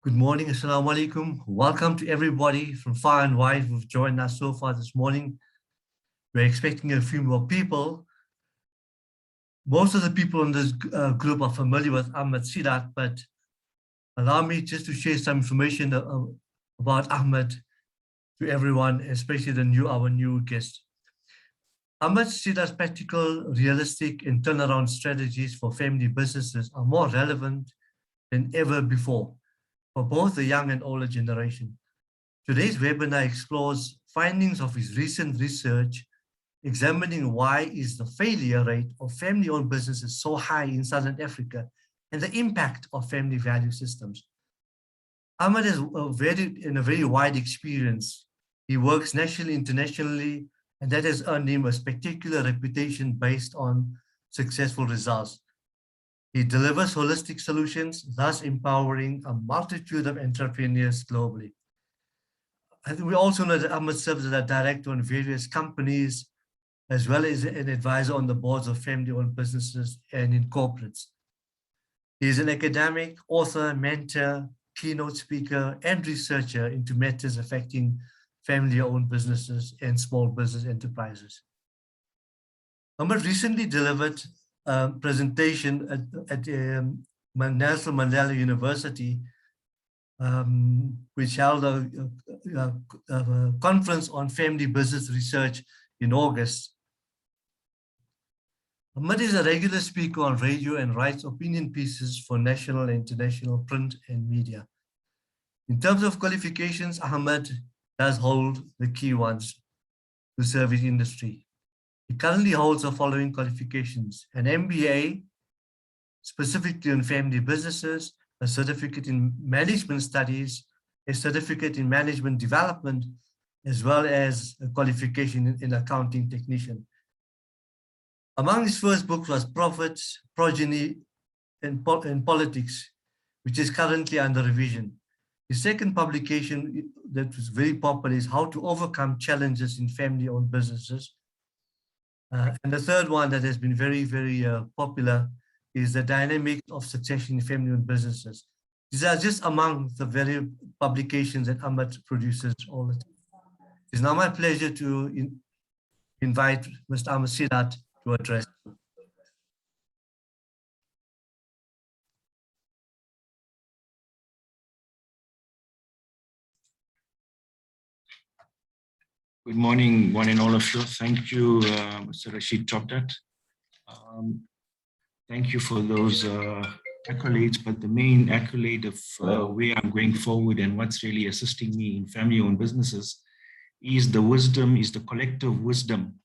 Good morning, Assalamu alaikum. Welcome to everybody from far and wide who've joined us so far this morning. We're expecting a few more people. Most of the people in this group are familiar with Ahmed Seedat, but allow me just to share some information about Ahmed to everyone, especially our new guest. Ahmed Seedat's practical, realistic, and turnaround strategies for family businesses are more relevant than ever before for both the young and older generation. Today's webinar explores findings of his recent research, examining why is the failure rate of family-owned businesses so high in Southern Africa and the impact of family value systems. Ahmed has a very wide experience. He works nationally, internationally, and that has earned him a spectacular reputation based on successful results. He delivers holistic solutions, thus empowering a multitude of entrepreneurs globally. We also know that Ahmed serves as a director on various companies, as well as an advisor on the boards of family-owned businesses and in corporates. He is an academic, author, mentor, keynote speaker, and researcher into matters affecting family-owned businesses and small business enterprises. Ahmed recently delivered a presentation at Nelson Mandela University, which held a conference on family business research in August. Ahmed is a regular speaker on radio and writes opinion pieces for national and international print and media. In terms of qualifications, Ahmed does hold the key ones to serve his industry. He currently holds the following qualifications: an MBA, specifically on family businesses, a certificate in management studies, a certificate in management development, as well as a qualification in accounting technician. Among his first books was Prophets, Progeny, and Politics, which is currently under revision. His second publication that was very popular is How to Overcome Challenges in Family-Owned Businesses. And the third one that has been very popular is The Dynamics of Succession in Family-Owned Businesses. These are just among the very publications that Ahmed produces all the time. It's now my pleasure to invite Mr. Ahmed Seedat to address. Good morning, one and all of you. Thank you, Mr. Rashid Chopdat. Thank you for those accolades, but the main accolade of where I'm going forward and what's really assisting me in family-owned businesses is the wisdom, is the collective wisdom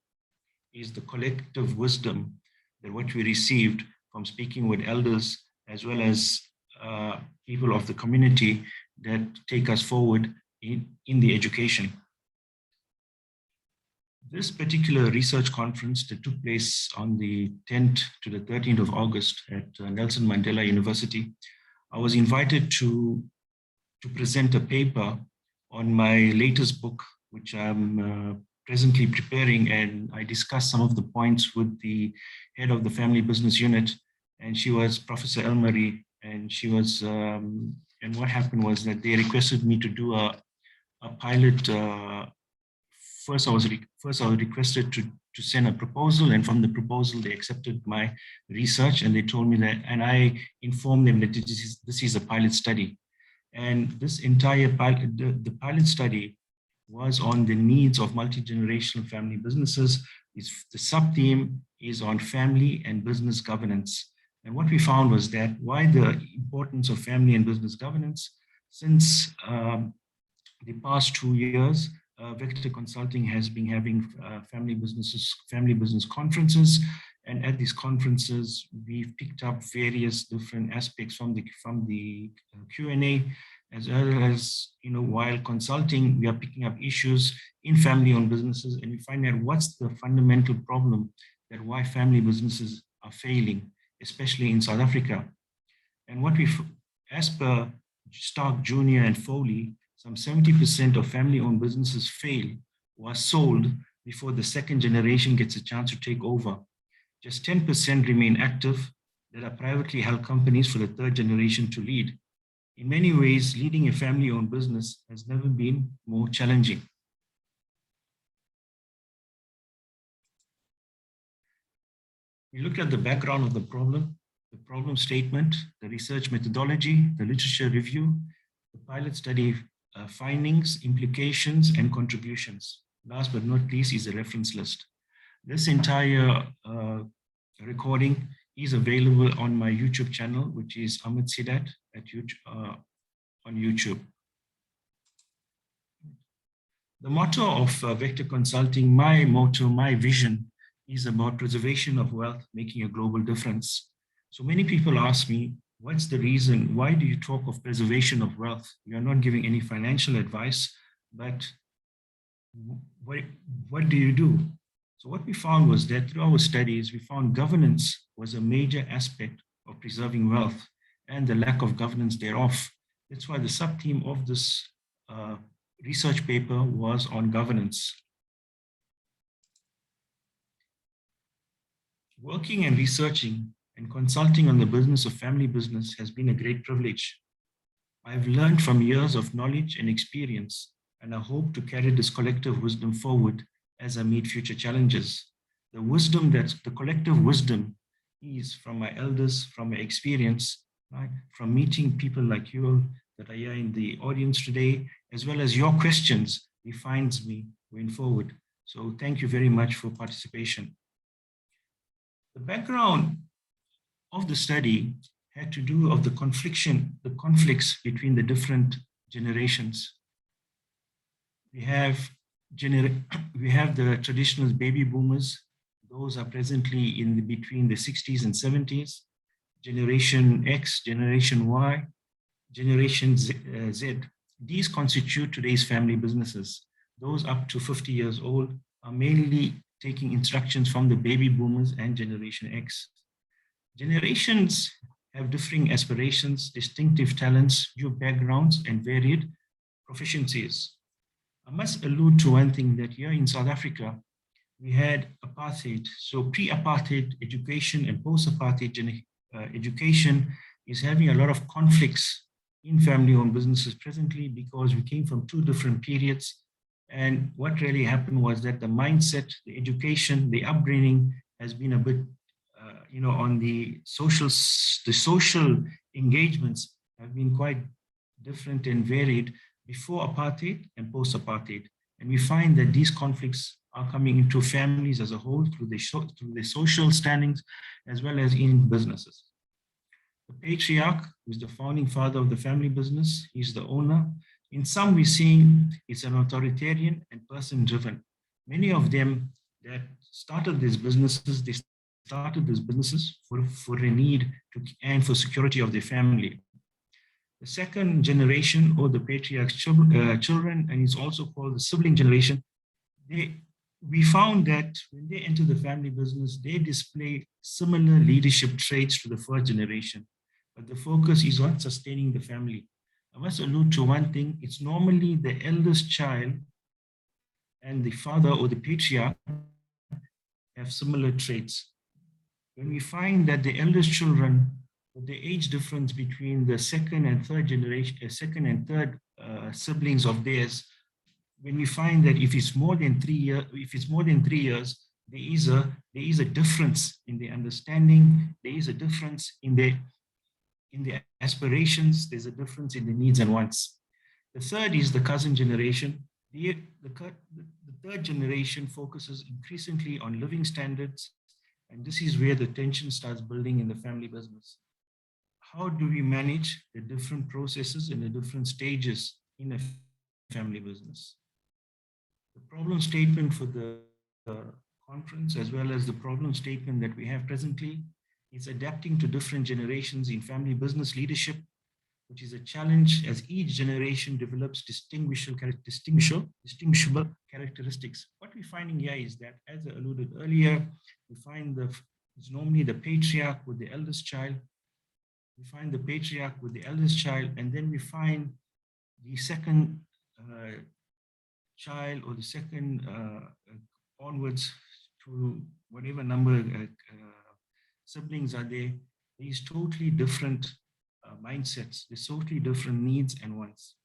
that what we received from speaking with elders as well as people of the community that take us forward in the education. This particular research conference that took place on the 10th to the 13th of August at Nelson Mandela University, I was invited to present a paper on my latest book, which I'm presently preparing, and I discussed some of the points with the head of the family business unit, and she was Professor Elmarie, and she was, and what happened was that they requested me to do a pilot. First, I was requested to send a proposal, and from the proposal, they accepted my research, and they told me that, and I informed them that this is a pilot study. And this entire pilot, the pilot study was on the needs of multi-generational family businesses. The sub-theme is on family and business governance. And what we found was that why the importance of family and business governance, since the past 2 years, Vector Consulting has been having family business conferences, and at these conferences we've picked up various different aspects from the Q&A, as well as, you know, while consulting, we are picking up issues in family-owned businesses, and we find out what's the fundamental problem that why family businesses are failing, especially in South Africa. And what as per Stark Jr. and Foley, some 70% of family-owned businesses fail or are sold before the second generation gets a chance to take over. Just 10% remain active that are privately held companies for the third generation to lead. In many ways, leading a family-owned business has never been more challenging. We looked at the background of the problem statement, the research methodology, the literature review, the pilot study findings, implications, and contributions. Last but not least is a reference list. This entire recording is available on my YouTube channel, which is Ahmed Seedat on YouTube. The motto of Vector Consulting, my motto, my vision, is about preservation of wealth, making a global difference. So many people ask me, what's the reason? Why do you talk of preservation of wealth? You're not giving any financial advice, but what do you do? So what we found was that through our studies, we found governance was a major aspect of preserving wealth and the lack of governance thereof. That's why the sub-theme of this research paper was on governance. Working and researching and consulting on the business of family business has been a great privilege. I've learned from years of knowledge and experience, and I hope to carry this collective wisdom forward as I meet future challenges. The collective wisdom is from my elders, from my experience, right? From meeting people like you that are here in the audience today, as well as your questions, defines me going forward. So thank you very much for participation. The background of the study had to do of the conflicts between the different generations. We have the traditional baby boomers. Those are presently between the 60s and 70s. Generation X, Generation Y, Generation Z. These constitute today's family businesses. Those up to 50 years old are mainly taking instructions from the baby boomers and Generation X. Generations have differing aspirations, distinctive talents, new backgrounds, and varied proficiencies. I must allude to one thing, that here in South Africa, we had apartheid. So pre-apartheid education and post-apartheid education is having a lot of conflicts in family-owned businesses presently because we came from two different periods. And what really happened was that the mindset, the education, the upbringing has been a bit, on the social engagements have been quite different and varied before apartheid and post-apartheid. And we find that these conflicts are coming into families as a whole through the social standings, as well as in businesses. The patriarch, who is the founding father of the family business, he's the owner. In some, we're seeing it's an authoritarian and person-driven. Many of them that started these businesses, for a need and for security of their family. The second generation, or the patriarch's children, and it's also called the sibling generation, we found that when they enter the family business, they display similar leadership traits to the first generation, but the focus is on sustaining the family. I must allude to one thing. It's normally the eldest child and the father or the patriarch have similar traits. When we find that the eldest children, the age difference between the second and third siblings of theirs, when we find that if it's more than 3 years, there is a difference in the understanding, there is a difference in the aspirations, there's a difference in the needs and wants. The third is the cousin generation. The third generation focuses increasingly on living standards, and this is where the tension starts building in the family business. How do we manage the different processes and the different stages in a family business? The problem statement for the conference, as well as the problem statement that we have presently, is adapting to different generations in family business leadership, which is a challenge as each generation develops distinguishable characteristics. What we're finding here is that, as I alluded earlier, we find it's normally the patriarch with the eldest child. We find the patriarch with the eldest child, and then we find the second child, or the second onwards to whatever number siblings are there. These totally different mindsets, with totally different needs and wants.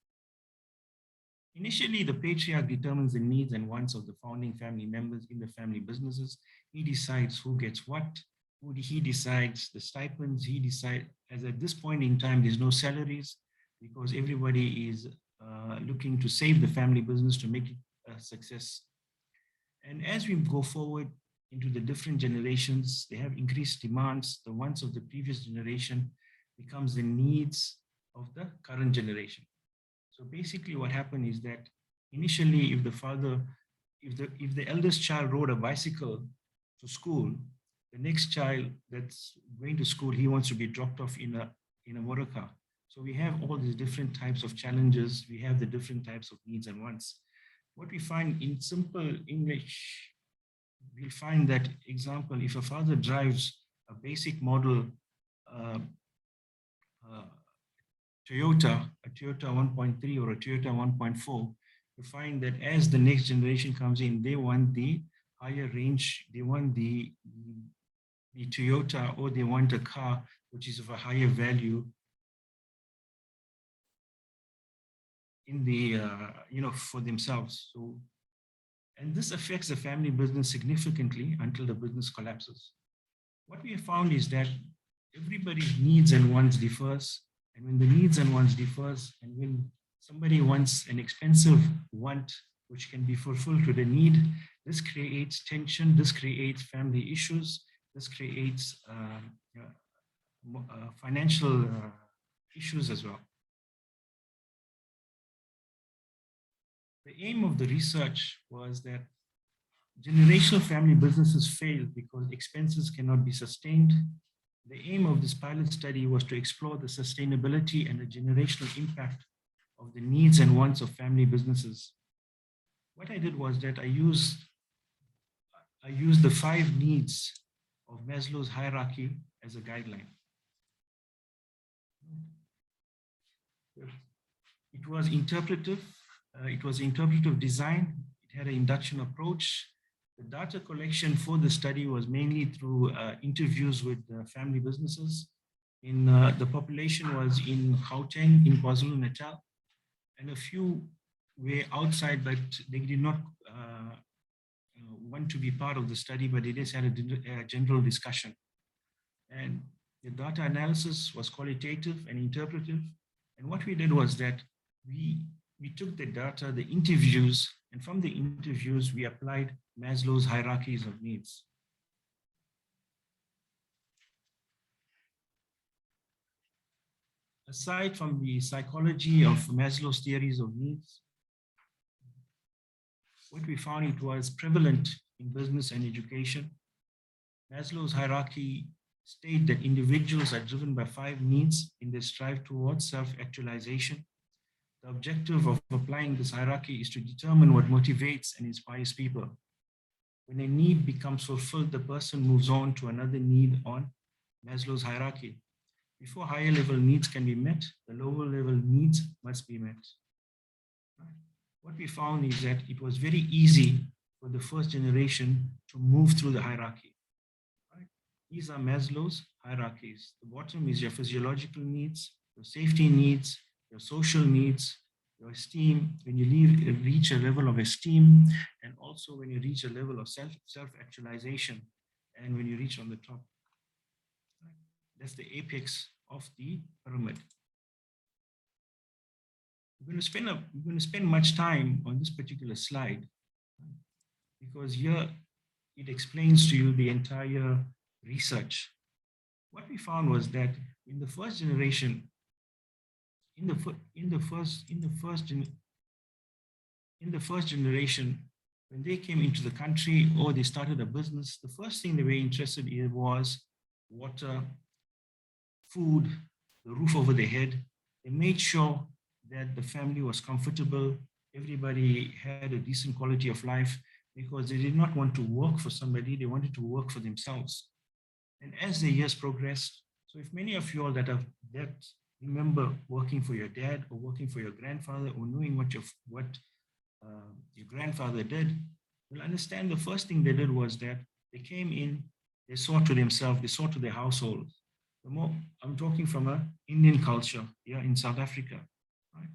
Initially, the patriarch determines the needs and wants of the founding family members in the family businesses. He decides who gets what, he decides the stipends, he decides, as at this point in time, there's no salaries because everybody is looking to save the family business to make it a success. And as we go forward into the different generations, they have increased demands. The wants of the previous generation becomes the needs of the current generation. So basically what happened is that initially, if the father, if the eldest child rode a bicycle to school, the next child that's going to school, he wants to be dropped off in a motor car. So we have all these different types of challenges. We have the different types of needs and wants. What we find in simple English, we'll find that, example, if a father drives a basic model Toyota, a Toyota 1.3 or a Toyota 1.4, you find that as the next generation comes in, they want the higher range, they want the Toyota, or they want a car which is of a higher value in the, for themselves. So, and this affects the family business significantly until the business collapses. What we have found is that everybody's needs and wants differs. And when the needs and wants differs, and when somebody wants an expensive want, which can be fulfilled to the need, this creates tension, this creates family issues, this creates financial issues as well. The aim of the research was that generational family businesses fail because expenses cannot be sustained. The aim of this pilot study was to explore the sustainability and the generational impact of the needs and wants of family businesses. What I did was that I used the 5 needs of Maslow's hierarchy as a guideline. It was interpretive. It was interpretive design. It had an induction approach. The data collection for the study was mainly through interviews with family businesses. The population was in Gauteng, in KwaZulu-Natal, and a few were outside, but they did not want to be part of the study, but they just had a general discussion. And the data analysis was qualitative and interpretive. And what we did was that we took the data, the interviews, and from the interviews, we applied Maslow's hierarchies of needs. Aside from the psychology of Maslow's theories of needs, what we found, it was prevalent in business and education. Maslow's hierarchy states that individuals are driven by 5 needs in their strive towards self-actualization. The objective of applying this hierarchy is to determine what motivates and inspires people. When a need becomes fulfilled, the person moves on to another need on Maslow's hierarchy. Before higher level needs can be met, the lower level needs must be met. What we found is that it was very easy for the first generation to move through the hierarchy. These are Maslow's hierarchies. The bottom is your physiological needs, your safety needs, your social needs, your esteem, when you reach a level of esteem, and also when you reach a level of self-actualization, and when you reach on the top. That's the apex of the pyramid. We're going to spend much time on this particular slide because here it explains to you the entire research. What we found was that in the first generation, in the first generation, when they came into the country or they started a business, the first thing they were interested in was water, food, the roof over their head. They made sure that the family was comfortable, everybody had a decent quality of life, because they did not want to work for somebody, they wanted to work for themselves. And as the years progressed, so if many of you all that remember working for your dad or working for your grandfather or knowing what your grandfather did, you'll understand the first thing they did was that they came in, they saw to themselves, they saw to their household, I'm talking from an Indian culture here in South Africa. Right?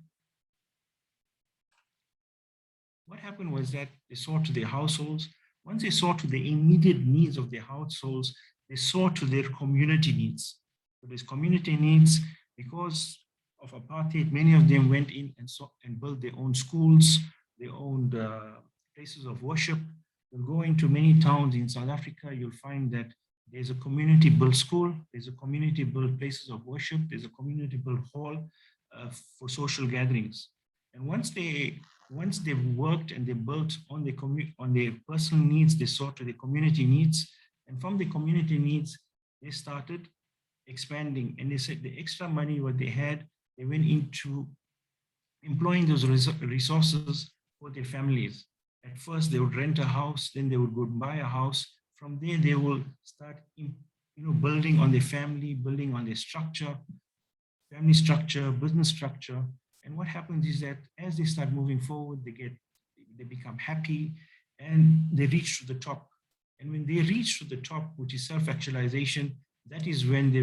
What happened was that they saw to their households. Once they saw to the immediate needs of their households, they saw to their community needs. So there's community needs because of apartheid. Many of them went in and built their own schools, their own places of worship. You'll go into many towns in South Africa, you'll find that there's a community-built school, there's a community-built places of worship, there's a community-built hall for social gatherings. And once they've worked and they built on their personal needs, they saw to the community needs. And from the community needs, they started expanding. And they said the extra money what they had, they went into employing those resources for their families. At first, they would rent a house, then they would go buy a house. From there, they will start building on their family, building on their structure, family structure, business structure. And what happens is that as they start moving forward, they become happy and they reach to the top. And when they reach to the top, which is self-actualization, that is when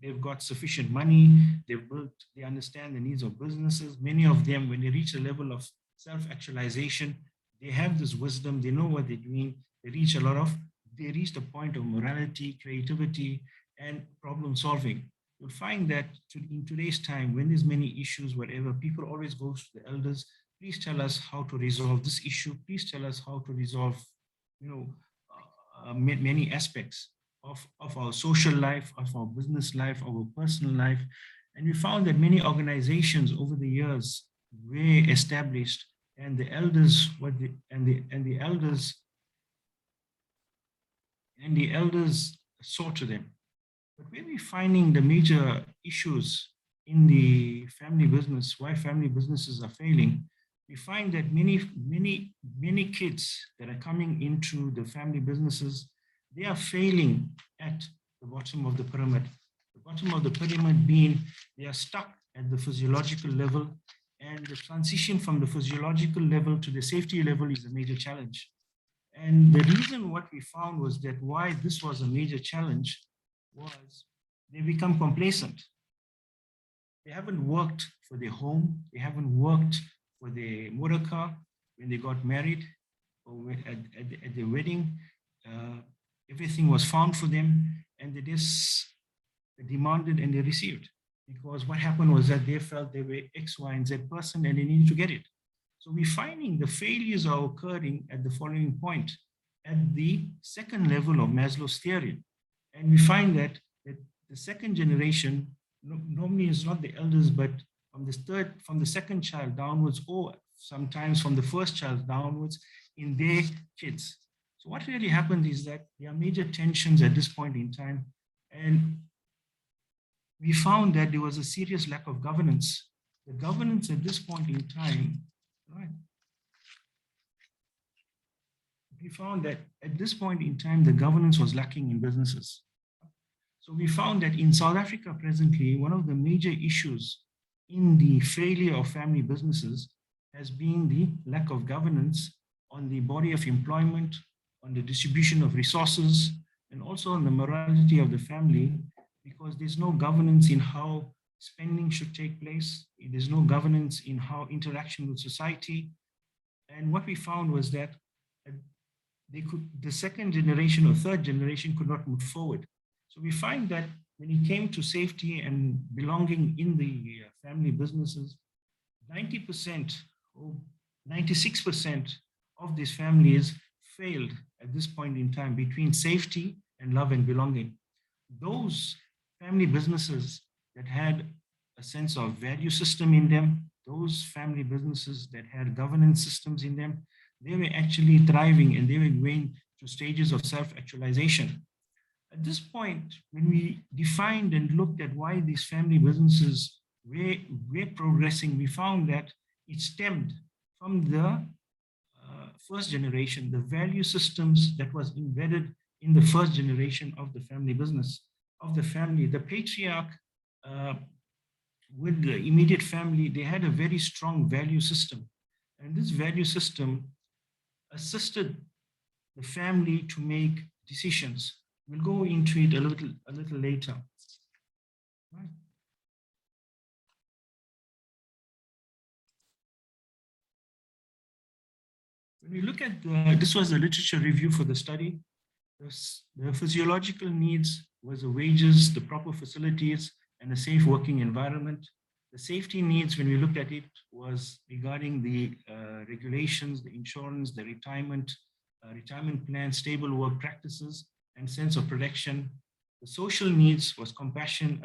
they've got sufficient money, they understand the needs of businesses. Many of them, when they reach a level of self-actualization, they have this wisdom, they know what they're doing, they reach the point of morality, creativity, and problem solving. You'll find that in today's time, when there's many issues, whatever, people always go to the elders. Please tell us how to resolve this issue. Please tell us how to resolve, many aspects of our social life, of our business life, our personal life. And we found that many organizations over the years were established, and the elders saw to them. But where we're finding the major issues in the family business, why family businesses are failing, we find that many kids that are coming into the family businesses, they are failing at the bottom of the pyramid. The bottom of the pyramid being they are stuck at the physiological level, and the transition from the physiological level to the safety level is a major challenge. And the reason what we found was that why this was a major challenge was they become complacent. They haven't worked for their home. They haven't worked for their motor car when they got married or at their wedding. Everything was found for them, and they just demanded and they received. Because what happened was that they felt they were X, Y, and Z person and they needed to get it. So we're finding the failures are occurring at the following point, at the second level of Maslow's theory. And we find that the second generation normally is not the elders, but from the second child downwards, or sometimes from the first child downwards in their kids. So what really happened is that there are major tensions at this point in time. And we found that there was a serious lack of governance. The governance at this point in time, right? We found that at this point in time, the governance was lacking in businesses. So we found that in South Africa presently, one of the major issues in the failure of family businesses has been the lack of governance on the body of employment, on the distribution of resources, and also on the morality of the family, because there's no governance in how spending should take place. There's no governance in how interaction with society. And what we found was that the second generation or third generation could not move forward. So we find that when it came to safety and belonging in the family businesses, 90% or 96% of these families failed at this point in time between safety and love and belonging. Those family businesses that had a sense of value system in them, those family businesses that had governance systems in them, they were actually thriving and they were going to stages of self-actualization. At this point, when we defined and looked at why these family businesses were progressing, we found that it stemmed from the first generation, the value systems that was embedded in the first generation of the family business, of the family. The patriarch with the immediate family, they had a very strong value system. And this value system assisted the family to make decisions. We'll go into it a little later. Right. When we look at this was the literature review for the study. The physiological needs was the wages, the proper facilities, and a safe working environment. The safety needs, when we looked at it, was regarding the regulations, the insurance, the retirement plan, stable work practices, and sense of protection. The social needs was compassion,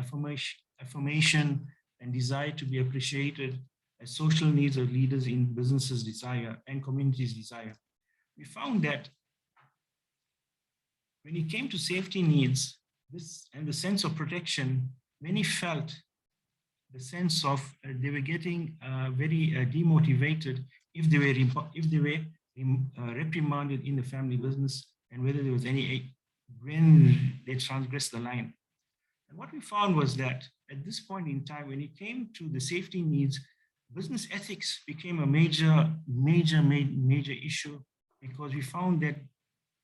affirmation, and desire to be appreciated as social needs of leaders in businesses desire and communities desire. We found that when it came to safety needs, this and the sense of protection, many felt the sense of they were getting very demotivated if they were reprimanded in the family business, and whether there was any when they transgressed the line. And what we found was that at this point in time, when it came to the safety needs, business ethics became a major issue, because we found that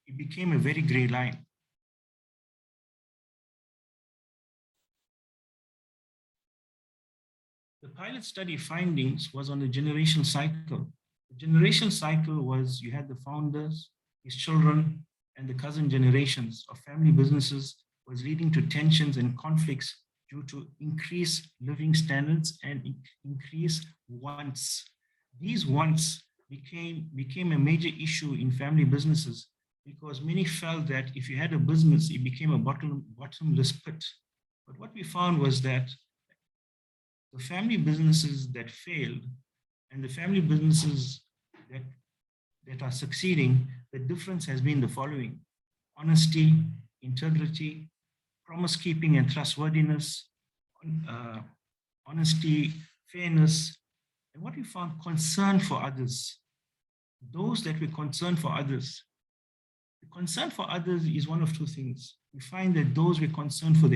it became a very gray line. The pilot study findings was on the generation cycle. The generation cycle was you had the founders, his children, and the cousin generations of family businesses, was leading to tensions and conflicts due to increased living standards and increased wants. These wants became a major issue in family businesses, because many felt that if you had a business, it became a bottomless pit. But what we found was that the family businesses that failed and the family businesses that are succeeding, the difference has been the following: honesty, integrity, promise keeping and trustworthiness, honesty, fairness, and what we found, concern for others. Those that were concerned for others. The concern for others is one of two things. We find that those were concerned for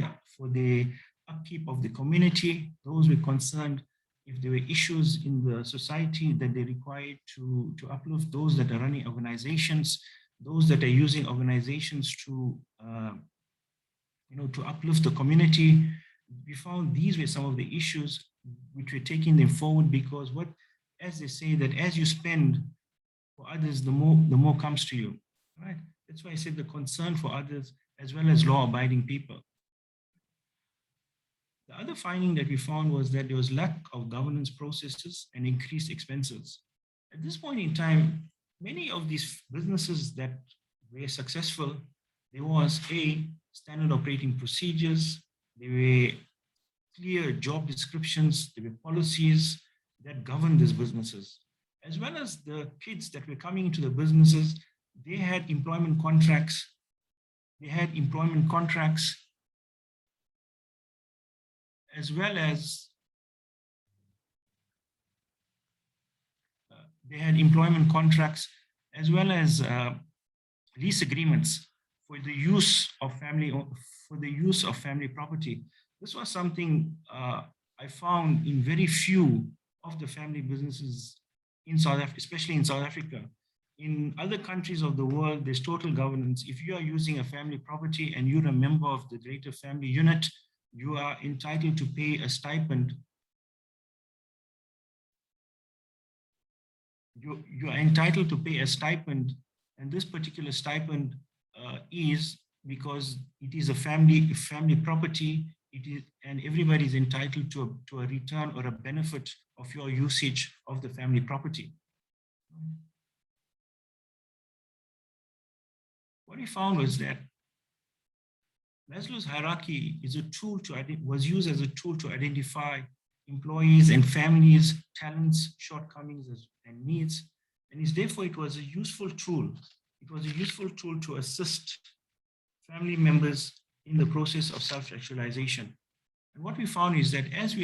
the upkeep of the community. Those were concerned if there were issues in the society that they required to uplift. Those that are running organizations, those that are using organizations to uplift the community. We found these were some of the issues which were taking them forward, because as they say, that as you spend for others, the more comes to you, right? That's why I said the concern for others as well as law-abiding people. The other finding that we found was that there was lack of governance processes and increased expenses. At this point in time, many of these businesses that were successful, there was standard operating procedures, there were clear job descriptions, there were policies that governed these businesses, as well as the kids that were coming into the businesses. They had employment contracts. As well as lease agreements for the use of family property. This was something I found in very few of the family businesses in South Africa, especially in South Africa. In other countries of the world, there's total governance. If you are using a family property and you're a member of the greater family unit, you are entitled to pay a stipend. You are entitled to pay a stipend, and this particular stipend is because it is a family property. It is, and everybody is entitled to a return or a benefit of your usage of the family property. What we found was that Maslow's hierarchy was used as a tool to identify employees and families' talents, shortcomings, and needs, and therefore it was a useful tool. It was a useful tool to assist family members in the process of self-actualization. And what we found is that as we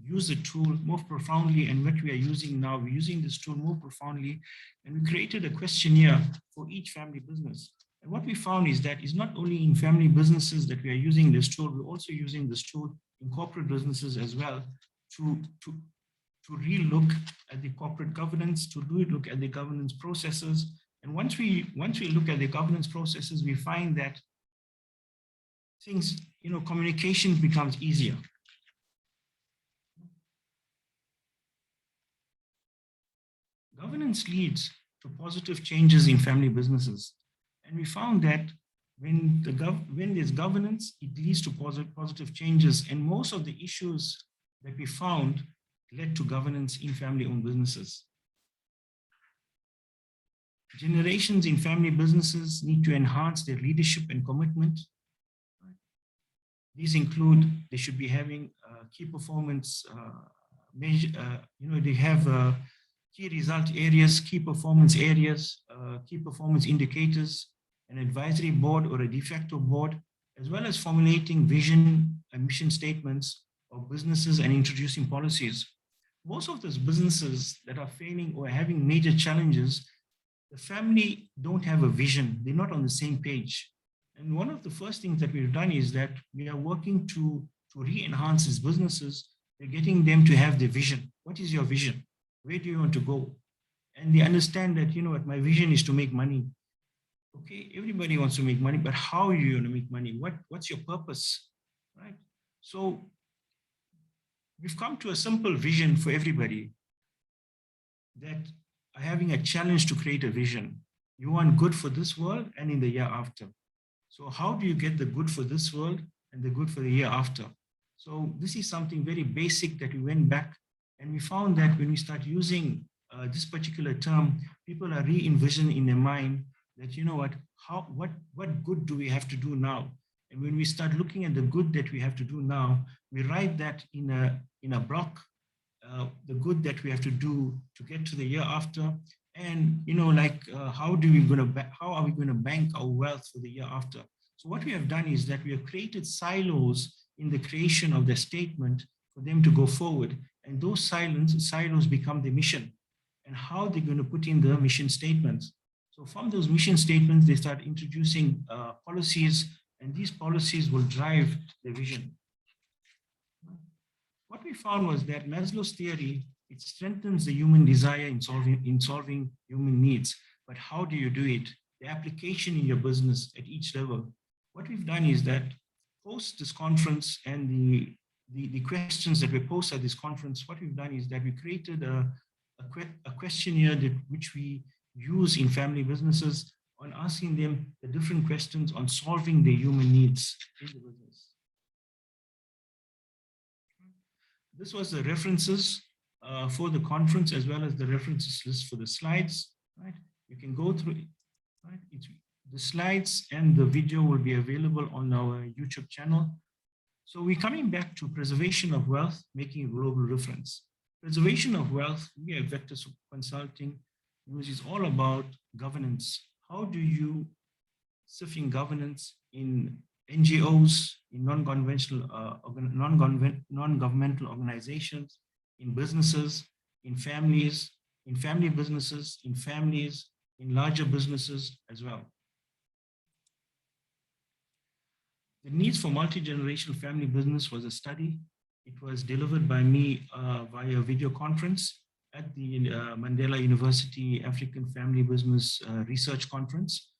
use the tool more profoundly, and what we are using now, we're using this tool more profoundly, and we created a questionnaire for each family business. And what we found is that it's not only in family businesses that we are using this tool, we're also using this tool in corporate businesses as well to re-look at the corporate governance, to look at the governance processes. And once we look at the governance processes, we find that things, communication becomes easier. Governance leads to positive changes in family businesses. And we found that when there's governance, it leads to positive changes. And most of the issues that we found led to governance in family-owned businesses. Generations in family businesses need to enhance their leadership and commitment. These include, they should be having key performance measure, they have key result areas, key performance areas, key performance indicators, an advisory board or a de facto board, as well as formulating vision and mission statements of businesses and introducing policies. Most of those businesses that are failing or having major challenges, the family don't have a vision. They're not on the same page. And one of the first things that we've done is that we are working to re-enhance these businesses. We're getting them to have the vision. What is your vision? Where do you want to go? And they understand that, what my vision is to make money. Okay, everybody wants to make money, but how are you going to make money? What's your purpose, right? So we've come to a simple vision for everybody that are having a challenge to create a vision. You want good for this world and in the year after. So how do you get the good for this world and the good for the year after? So this is something very basic that we went back and we found that when we start using this particular term, people are re-envisioning in their mind that, what good do we have to do now? And when we start looking at the good that we have to do now, we write that in a block, the good that we have to do to get to the year after. And, how are we going to bank our wealth for the year after? So what we have done is that we have created silos in the creation of the statement for them to go forward. And those silos become the mission and how they're going to put in the mission statements. So from those mission statements, they start introducing policies, and these policies will drive the vision. What we found was that Maslow's theory, it strengthens the human desire in solving human needs. But how do you do it? The application in your business at each level. What we've done is that post this conference and the questions that were posted at this conference, what we've done is that we created a questionnaire which we use in family businesses on asking them the different questions on solving the human needs in the business. This was the references for the conference as well as the references list for the slides. Right? You can go through it. Right? The slides and the video will be available on our YouTube channel. So we're coming back to preservation of wealth, making a global difference. Preservation of wealth, we at Vector Consulting, which is all about governance. How do you sift governance in NGOs, in non-governmental organizations, in businesses, in families, in family businesses, in families, in larger businesses as well. The needs for multi-generational family business was a study. It was delivered by me via video conference at the Mandela University African Family Business Research Conference.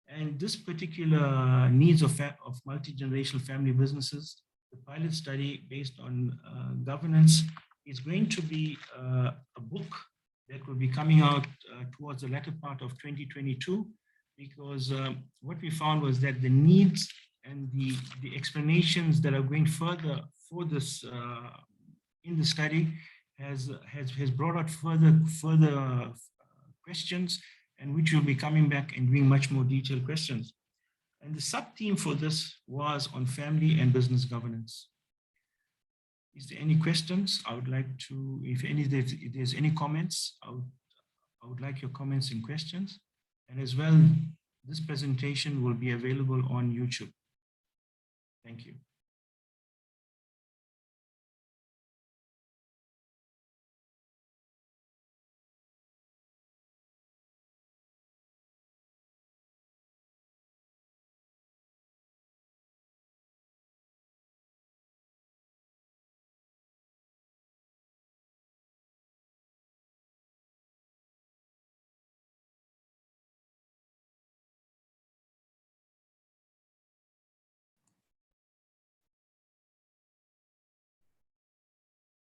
And this particular needs of multi-generational family businesses, the pilot study based on governance, is going to be a book that will be coming out towards the latter part of 2022, because what we found was that the needs and the explanations that are going further for this in the study has brought out further questions, and which will be coming back and doing much more detailed questions. And the sub-theme for this was on family and business governance. Is there any questions? I would like to, if there's any comments, I would like your comments and questions. And as well, this presentation will be available on YouTube. Thank you.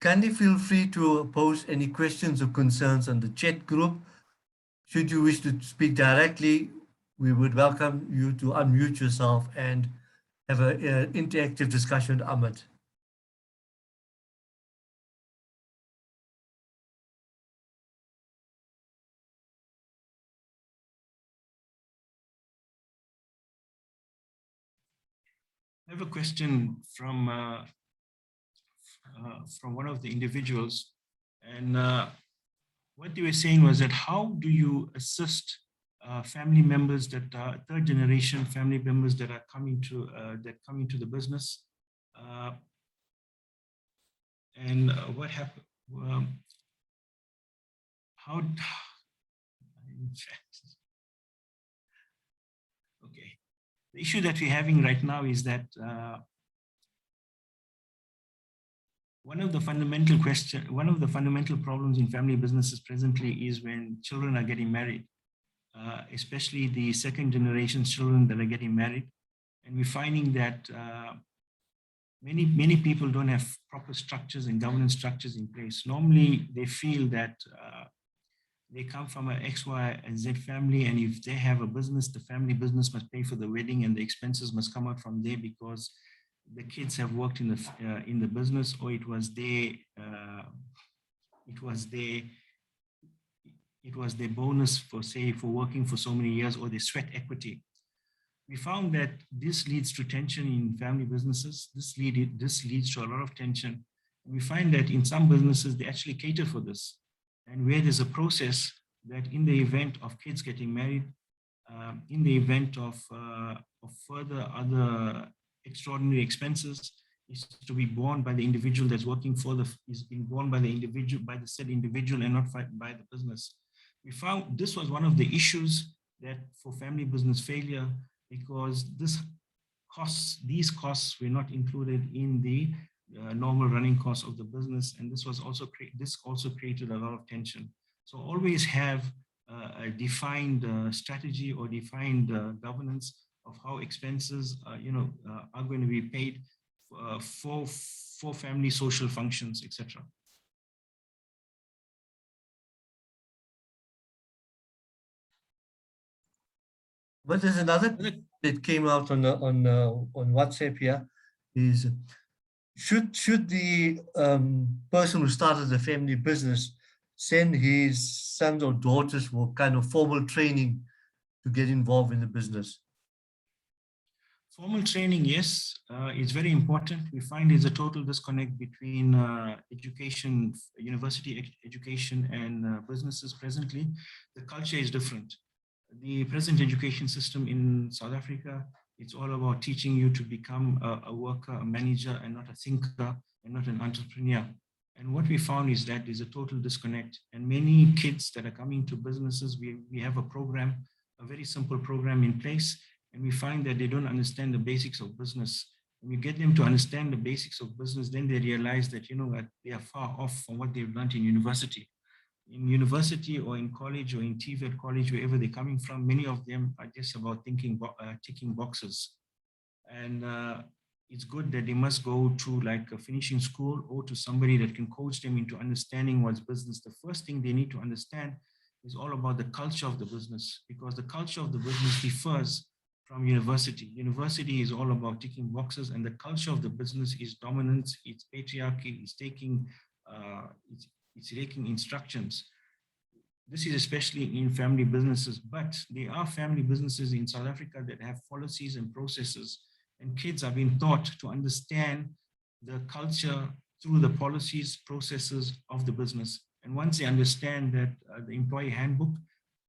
kindly feel free to post any questions or concerns on the chat group. Should you wish to speak directly, we would welcome you to unmute yourself and have an interactive discussion with Ahmed. I have a question from one of the individuals, and what they were saying was that how do you assist family members that are third generation family members that are coming to the business, and what happened? How? Okay, the issue that we're having right now is that one of the fundamental problems in family businesses presently is when children are getting married, especially the second generation children that are getting married. And we're finding that many people don't have proper structures and governance structures in place. Normally, they feel that they come from an X, Y, and Z family, and if they have a business, the family business must pay for the wedding, and the expenses must come out from there because the kids have worked in the business, or it was their bonus for working for so many years, or their sweat equity. We found that this leads to tension in family businesses. This leads to a lot of tension. And we find that in some businesses, they actually cater for this. And where there's a process that in the event of kids getting married, in the event of further other extraordinary expenses, is to be borne by the individual that's working is being borne by the said individual and not by the business. We found this was one of the issues that for family business failure, because these costs were not included in the normal running costs of the business, and this also created a lot of tension. So always have a defined strategy or defined governance of how expenses are going to be paid for family social functions, etc. But there's another that came out on WhatsApp here is should the person who started the family business send his sons or daughters for kind of formal training to get involved in the business? Formal training, yes, is very important. We find there's a total disconnect between education, university education, and businesses presently. The culture is different. The present education system in South Africa, it's all about teaching you to become a worker, a manager, and not a thinker, and not an entrepreneur. And what we found is that there's a total disconnect. And many kids that are coming to businesses, we have a program, a very simple program in place, and we find that they don't understand the basics of business. When we get them to understand the basics of business, then they realize that, they are far off from what they've learned in university. In university or in college or in TVET college, wherever they're coming from, many of them are just about ticking boxes. And it's good that they must go to like a finishing school or to somebody that can coach them into understanding what's business. The first thing they need to understand is all about the culture of the business, because the culture of the business differs from university. University is all about ticking boxes, and the culture of the business is dominance, it's patriarchy, it's taking instructions. This is especially in family businesses, but there are family businesses in South Africa that have policies and processes, and kids are being taught to understand the culture through the policies, processes of the business. And once they understand that the employee handbook,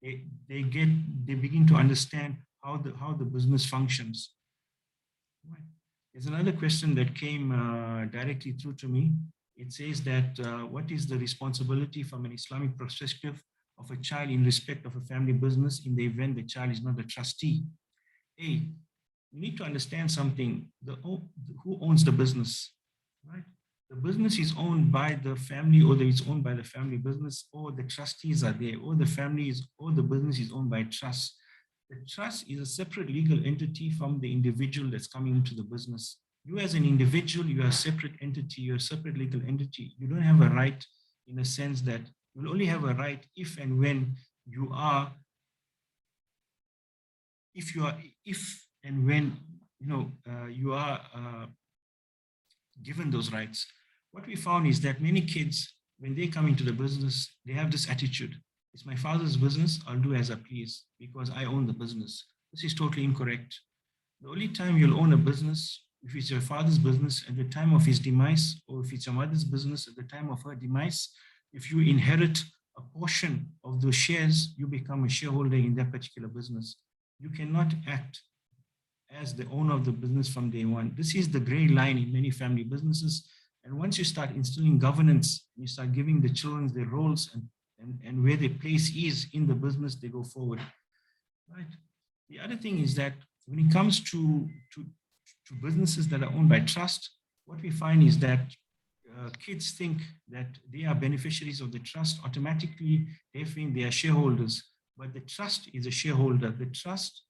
they begin to understand how the business functions. There's another question that came directly through to me. It says that what is the responsibility from an Islamic perspective of a child in respect of a family business in the event the child is not a trustee? You need to understand something. Who owns the business, right? The business is owned by the family, or it's owned by the family business, or the trustees are there, or the business is owned by trust. The trust is a separate legal entity from the individual that's coming into the business. You as an individual, you are a separate entity, you're a separate legal entity. You don't have a right in a sense that you'll only have a right if and when you are, if and when, you are given those rights. What we found is that many kids, when they come into the business, they have this attitude. It's my father's business, I'll do as I please because I own the business. This is totally incorrect. The only time you'll own a business, if it's your father's business at the time of his demise, or if it's your mother's business at the time of her demise, if you inherit a portion of those shares, you become a shareholder in that particular business. You cannot act as the owner of the business from day one. This is the gray line in many family businesses. And once you start instilling governance, you start giving the children their roles and where their place is in the business, they go forward. Right. The other thing is that when it comes to businesses that are owned by trust, what we find is that kids think that they are beneficiaries of the trust. Automatically, they think they are shareholders, but the trust is a shareholder. The trust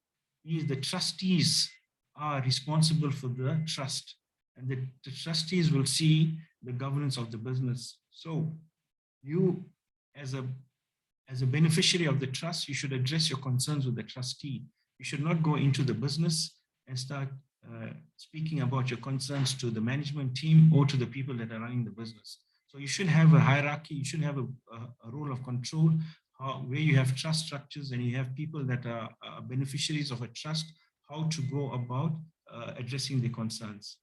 is the trustees are responsible for the trust, and the trustees will see the governance of the business. So you, as a beneficiary of the trust, you should address your concerns with the trustee. You should not go into the business and start speaking about your concerns to the management team or to the people that are running the business. So you should have a hierarchy, you should have a role of control, where you have trust structures and you have people that are beneficiaries of a trust, how to go about addressing the concerns.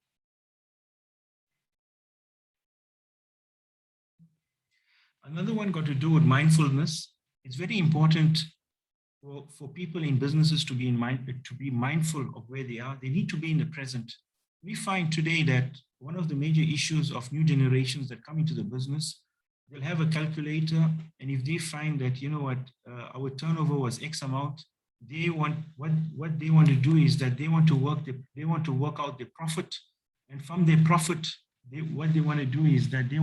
Another one got to do with mindfulness. It's very important for people in businesses to be mindful of where they are. They need to be in the present. We find today that one of the major issues of new generations that come into the business, they'll have a calculator, and if they find that, our turnover was X amount, they want what they want to do is that they want to work out the profit, and from their profit, what they want to do is that they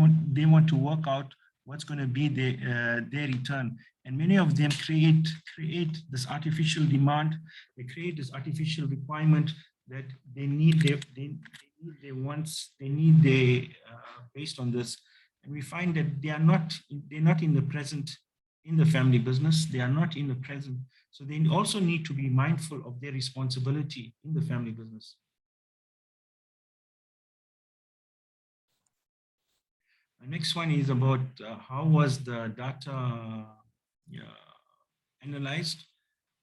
want to work out what's going to be their return. And many of them create this artificial demand. They create this artificial requirement that they need their wants, they need their based on this. And we find that they're not in the present in the family business. They are not in the present. So they also need to be mindful of their responsibility in the family business. The next one is about how was the data analyzed.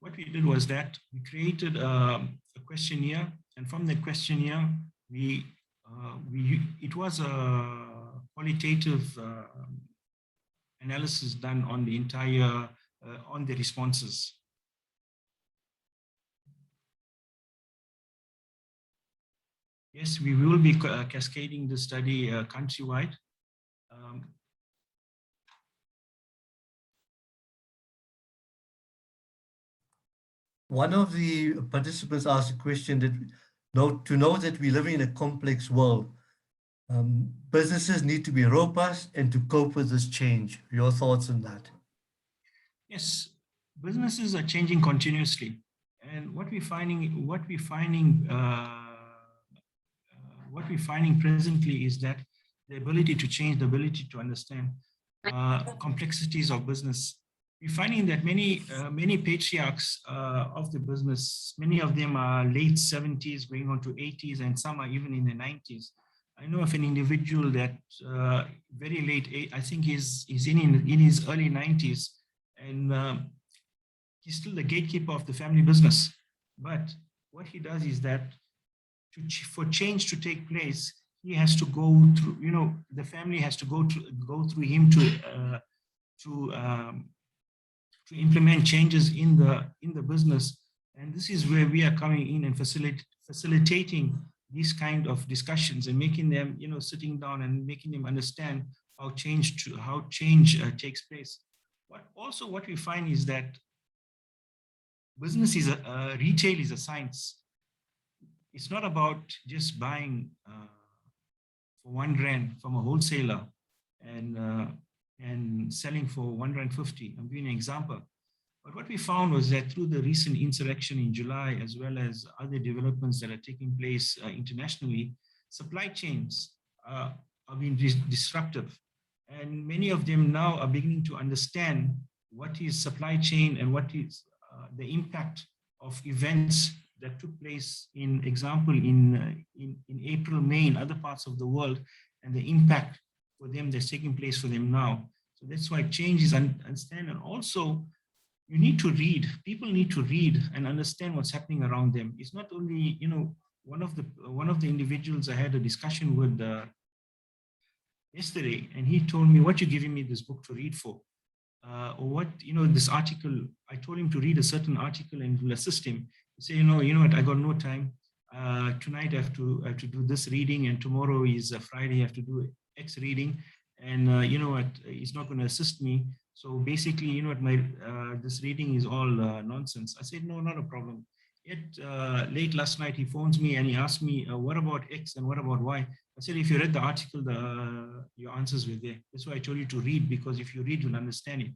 What we did was that we created a questionnaire, and from the questionnaire, it was a qualitative analysis done on the entire on the responses. Yes, we will be cascading the study countrywide. One of the participants asked a question that to know that we're living in a complex world, businesses need to be robust and to cope with this change. Your thoughts on that? Yes, businesses are changing continuously, and what we're finding presently is that the ability to change, the ability to understand complexities of business. We're finding that many patriarchs of the business, many of them are late 70s, going on to 80s, and some are even in the 90s. I know of an individual that very late, I think he's in his early 90s, and he's still the gatekeeper of the family business. But what he does is that for change to take place, he has to go through, the family has to go through him to implement changes in the business. And this is where we are coming in and facilitating these kind of discussions and making them, sitting down and making them understand how change takes place. But also what we find is that business is retail is a science. It's not about just buying for R1 from a wholesaler and selling for R1.50. I'm giving an example. But what we found was that through the recent insurrection in July, as well as other developments that are taking place internationally, supply chains are being disruptive. And many of them now are beginning to understand what is supply chain and what is the impact of events that took place, in example, in April, May, in other parts of the world, and the impact for them that's taking place for them now. So that's why change is understand. And also, you need to read. People need to read and understand what's happening around them. It's not only, one of the individuals I had a discussion with yesterday, and he told me, "What you giving me this book to read for?" Or what, this article, I told him to read a certain article and it will assist him. He said, you know what, I got no time. Tonight I have to do this reading, and tomorrow is Friday, I have to do X reading. And you know what, it's not going to assist me. So basically, you know what, this reading is all nonsense. I said, no, not a problem. Yet late last night, he phones me and he asked me, what about X and what about Y? I said, if you read the article, your answers were there. That's why I told you to read, because if you read, you'll understand it.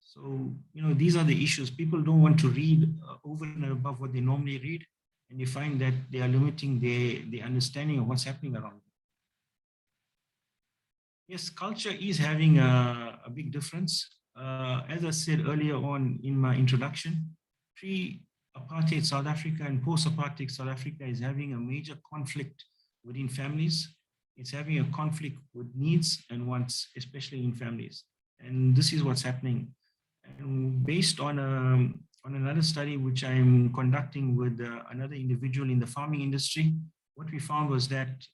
So, these are the issues. People don't want to read over and above what they normally read, and you find that they are limiting the understanding of what's happening around them. Yes, culture is having a big difference. As I said earlier on in my introduction, pre-apartheid South Africa and post-apartheid South Africa is having a major conflict within families. It's having a conflict with needs and wants, especially in families. And this is what's happening. And based on another study which I'm conducting with another individual in the farming industry, what we found was that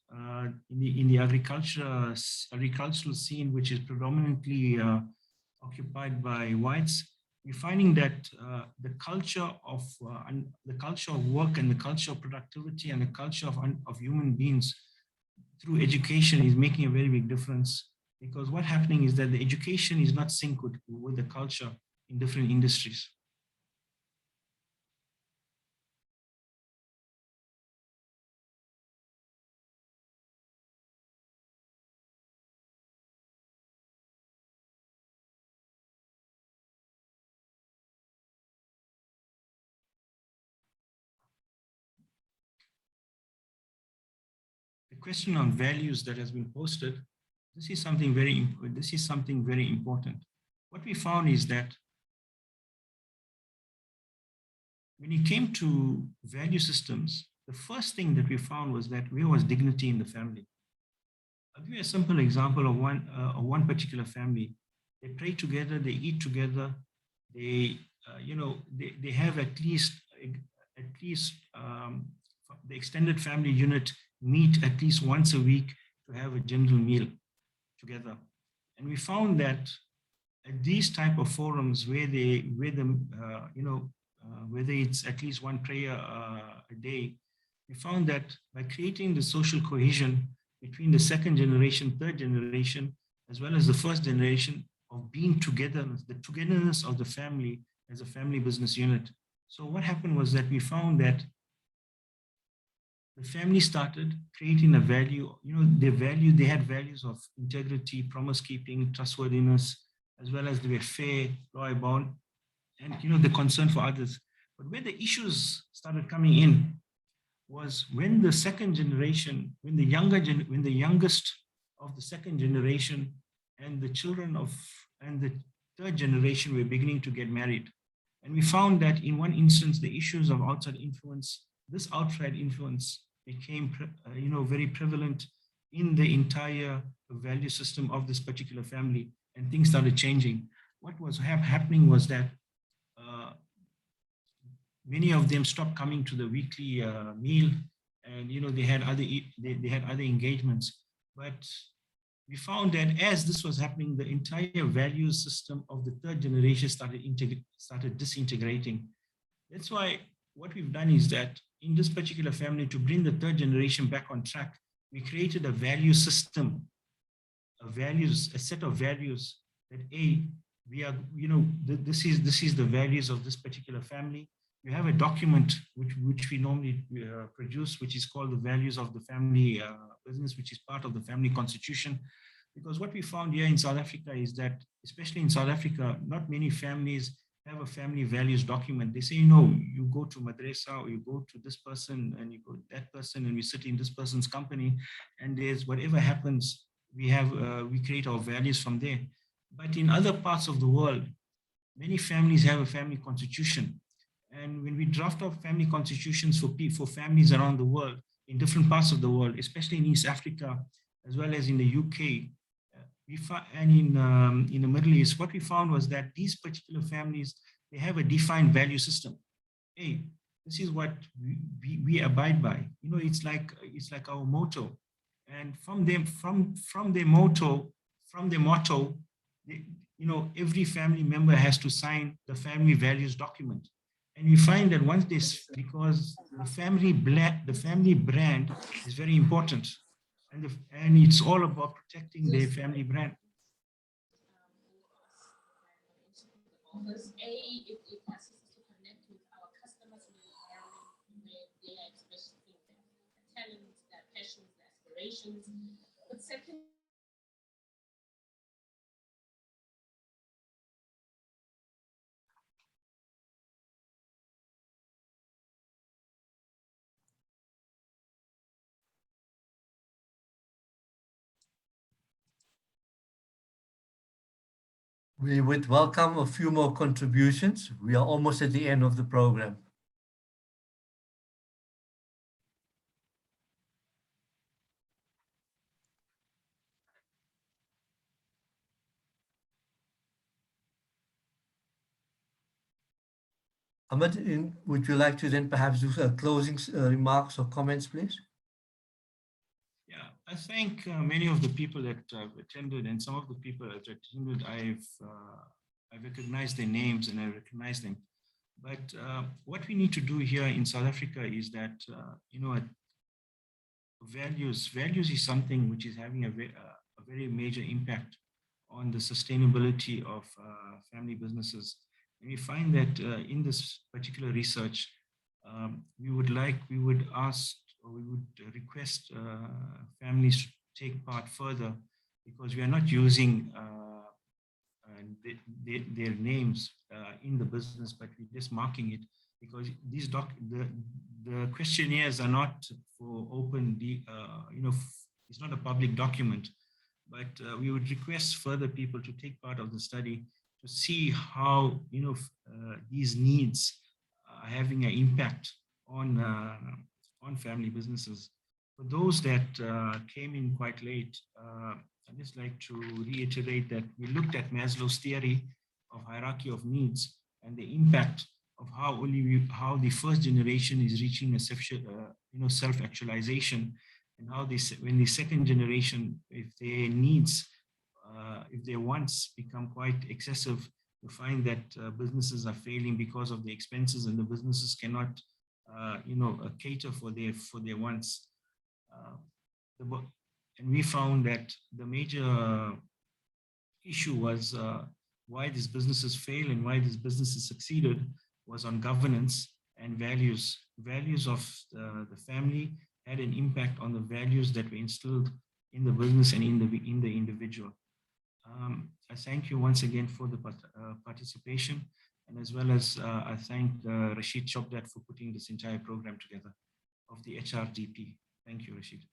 in the agricultural scene, which is predominantly occupied by whites, we're finding that the culture of work and the culture of productivity and the culture of human beings through education is making a very big difference. Because what's happening is that the education is not synced with the culture in different industries. The question on values that has been posted, this is something very important. What we found is that when it came to value systems, the first thing that we found was that there was dignity in the family. I'll give you a simple example of one particular family. They pray together, they eat together, they have at least the extended family unit meet at least once a week to have a general meal together. And we found that at these type of forums whether it's at least one prayer a day, we found that by creating the social cohesion between the second generation, third generation, as well as the first generation of being together, the togetherness of the family as a family business unit. So what happened was that we found that the family started creating a value, they had values of integrity, promise keeping, trustworthiness, as well as they were fair, law-bound, and the concern for others. But where the issues started coming in was when the second generation, when the youngest of the second generation and the children and the third generation were beginning to get married. And we found that in one instance, the issues of outside influence, this outside influence became very prevalent in the entire value system of this particular family, and things started changing. What was happening was that many of them stopped coming to the weekly meal, and they had other engagements. But we found that as this was happening, the entire value system of the third generation started disintegrating. That's why what we've done is that in this particular family, to bring the third generation back on track, we created a value system, a set of values that we are, this is the values of this particular family. You have a document which we normally produce, which is called the values of the family business, which is part of the family constitution. Because what we found here in South Africa is that, especially in South Africa, not many families have a family values document. They say, no, you go to madrasa, or you go to this person, and you go to that person, and we sit in this person's company, and there's whatever happens, we create our values from there. But in other parts of the world, many families have a family constitution. And when we draft up family constitutions for families around the world, in different parts of the world, especially in East Africa, as well as in the UK, and in the Middle East, what we found was that these particular families, they have a defined value system. Hey, this is what we abide by. You know, it's like our motto. And from their motto, you know, every family member has to sign the family values document. And we find that once this, because the family brand is very important, and it's all about protecting their family brand. It asks us to connect with our customers in the environment where they are expressing their talents, their passions, their aspirations. But second, We would welcome a few more contributions. We are almost at the end of the program. Ahmed, would you like to then perhaps do closing remarks or comments, please? Yeah, I thank many of the people that have attended, and some of the people that attended, I've recognized their names and I recognize them. But what we need to do here in South Africa is that, you know, values is something which is having a very major impact on the sustainability of family businesses. And we find that in this particular research, we would ask, or we would request families to take part further, because we are not using their names in the business, but we're just marking it, because the questionnaires are not for open, you know, it's not a public document, but we would request further people to take part of the study to see how, you know, these needs are having an impact on family businesses. For those that came in quite late, I'd just like to reiterate that we looked at Maslow's theory of hierarchy of needs and the impact of how the first generation is reaching a self-actualization, and how when the second generation, if their needs, if their wants become quite excessive, you find that businesses are failing because of the expenses, and the businesses cannot, cater for their wants. And we found that the major issue was why these businesses fail and why these businesses succeeded was on governance and values. Values of the family had an impact on the values that were instilled in the business and in the individual. I thank you once again for the participation, and as well as I thank Rashid Chobdat for putting this entire program together of the HRDP. Thank you, Rashid.